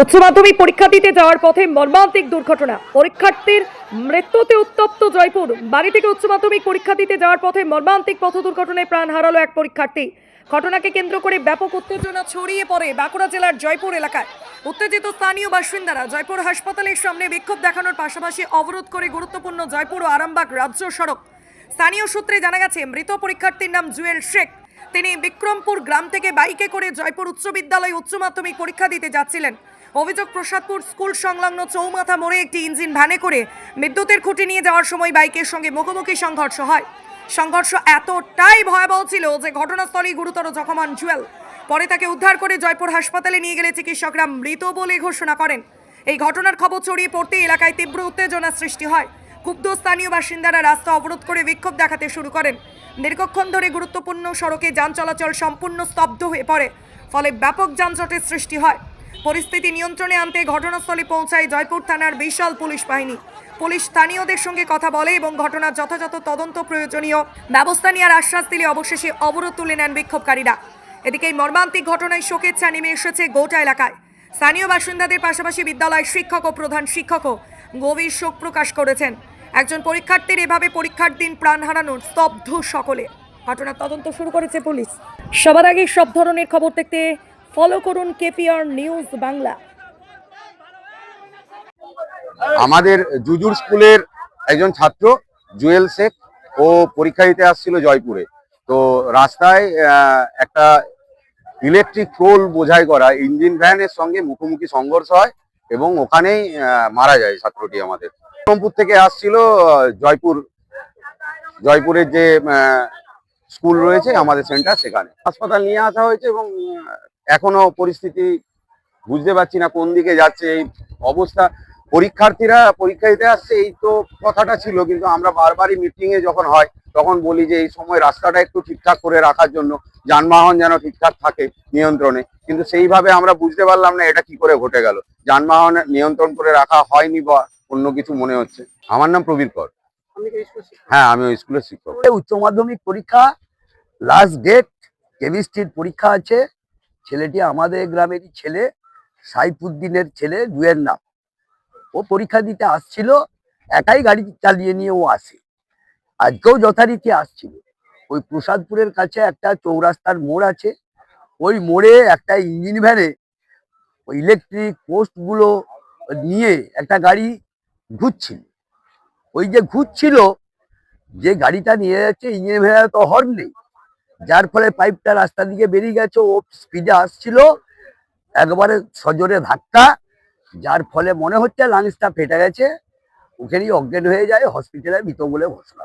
উচ্চ মাধ্যমিক পরীক্ষা দিতে যাওয়ার পথে মর্মান্তিক দুর্ঘটনা, পরীক্ষার্থীর মৃত্যুতে উত্তপ্ত জয়পুর। বাড়ি থেকে উচ্চ মাধ্যমিক পরীক্ষা দিতে যাওয়ার পথে মর্মান্তিক পথ দুর্ঘটনায় প্রাণ হারালো এক পরীক্ষার্থী। ঘটনাকে কেন্দ্র করে ব্যাপক উত্তেজনা ছড়িয়ে পড়ে বাঁকুড়া জেলার জয়পুর এলাকায়। উত্তেজিত স্থানীয় বাসিন্দারা জয়পুর হাসপাতালের সামনে বিক্ষোভ দেখানোর পাশাপাশি অবরোধ করে গুরুত্বপূর্ণ জয়পুর ও আরামবাগ রাজ্য সড়ক। স্থানীয় সূত্রে জানা গেছে, মৃত পরীক্ষার্থীর নাম জুয়েল শেখ। তিনি বিক্রমপুর গ্রাম থেকে বাইকে করে জয়পুর উচ্চ বিদ্যালয়ে উচ্চ মাধ্যমিক পরীক্ষা দিতে যাচ্ছিলেন। অভিযোগ, প্রসাদপুর স্কুল সংলগ্ন চৌমাথা মোড়ে একটি ইঞ্জিন ভ্যানে করে বিদ্যুতের খুঁটি নিয়ে যাওয়ার সময় বাইকের সঙ্গে মুখোমুখি সংঘর্ষ হয়। সংঘর্ষ এতটাই ভয়াবহ ছিল যে ঘটনাস্থলেই গুরুতর জখম হন জুয়েল। পরে তাকে উদ্ধার করে জয়পুর হাসপাতালে নিয়ে গেলে চিকিৎসকরা মৃত বলে ঘোষণা করেন। এই ঘটনার খবর ছড়িয়ে পড়তে এলাকায় তীব্র উত্তেজনা সৃষ্টি হয়। ক্ষুব্ধ স্থানীয় বাসিন্দারা রাস্তা অবরোধ করে বিক্ষোভ দেখাতে শুরু করেন। দীর্ঘক্ষণ ধরে গুরুত্বপূর্ণ সড়কে যান চলাচল সম্পূর্ণ স্তব্ধ হয়ে পড়ে, ফলে ব্যাপক যানজটের সৃষ্টি হয়। পরিস্থিতি নিয়ন্ত্রণে আনতে ঘটনাস্থলে পৌঁছায় জয়পুর থানার বিশাল পুলিশ বাহিনী। পুলিশ স্থানীয়দের সঙ্গে কথা বলে এবং ঘটনার যথাযথ তদন্ত প্রয়োজনীয় ব্যবস্থা নেওয়ার আশ্বাস দিলে অবশেষে অবরোধ তুলে নেন বিক্ষোভকারীরা। এদিকে এই মর্মান্তিক ঘটনায় শোকের ছায়া নেমে এসেছে গোটা এলাকায়। স্থানীয় বাসিন্দাদের পাশাপাশি বিদ্যালয় শিক্ষক ও প্রধান শিক্ষকও গভীর শোক প্রকাশ করেছেন। একজন পরীক্ষার্থীর এভাবে পরীক্ষার দিন প্রাণ হারানোর স্তব্ধ সকলে। ঘটনার তদন্ত শুরু করেছে পুলিশ। সবার আগে সব ধরনের খবর দেখতে ফলো করুন কেপিআর নিউজ বাংলা। আমাদের জুজুর স্কুলের একজন ছাত্র জুয়েল শেখ, ও পরীক্ষা দিতে আসছিল জয়পুরে। তো রাস্তায় একটা ইলেকট্রিক পোল বোঝাই করা ইঞ্জিন ভ্যানের সঙ্গে মুখোমুখি সংঘর্ষ হয় এবং ওখানেই মারা যায় ছাত্রটি। আমাদের বিক্রমপুর থেকে আসছিল জয়পুরের যে স্কুল রয়েছে আমাদের সেন্টার, সেখানে হাসপাতাল নিয়ে আসা হয়েছে এবং এখনো পরিস্থিতি বুঝতে পারছি না কোন দিকে যাচ্ছে এই অবস্থা। পরীক্ষার্থীরা পরীক্ষা দিতে আসছে এই তো কথাটা ছিল, কিন্তু আমরা বারবারই মিটিংয়ে যখন হয় তখন বলি যে এই সময় রাস্তাটা একটু ঠিকঠাক করে রাখার জন্য, যানবাহন যেন ঠিকঠাক থাকে নিয়ন্ত্রণে, কিন্তু সেইভাবে আমরা বুঝতে পারলাম না এটা কি করে ঘটে গেল। যানবাহন নিয়ন্ত্রণ করে রাখা হয়নি বা অন্য কিছু মনে হচ্ছে। আমার নাম প্রবীর কর। হ্যাঁ, আমি ওই স্কুলের শিক্ষক। উচ্চ মাধ্যমিক পরীক্ষা লাস্ট ডেট, কেমিস্ট্রির পরীক্ষা আছে। ছেলেটি আমাদের গ্রামেরই ছেলে, সাইফুদ্দিনের ছেলে, জুয়ের নাম। ও পরীক্ষা দিতে আসছিল, একাই গাড়ি চালিয়ে নিয়ে ও আসে। আজকেও যথারীতি আসছিল। ওই প্রসাদপুরের কাছে একটা চৌরাস্তার মোড় আছে, ওই মোড়ে একটা ইঞ্জিন ভ্যানে ওই ইলেকট্রিক পোস্টগুলো নিয়ে একটা গাড়ি ঘুরছিল। ওই যে ঘুরছিল, যে গাড়িটা নিয়ে যাচ্ছে ইঞ্জিন ভ্যানে তো হর্ন নেই, যার ফলে পাইপটা রাস্তা দিকে বেরিয়ে গেছে। ও স্পিডে আসছিল, একবারে সজোরে ধাক্কা, যার ফলে মনে হচ্ছে লাংসটা ফেটে গেছে। ওখানেই অজ্ঞান হয়ে যায়, হসপিটালে মৃত বলে ঘোষণা।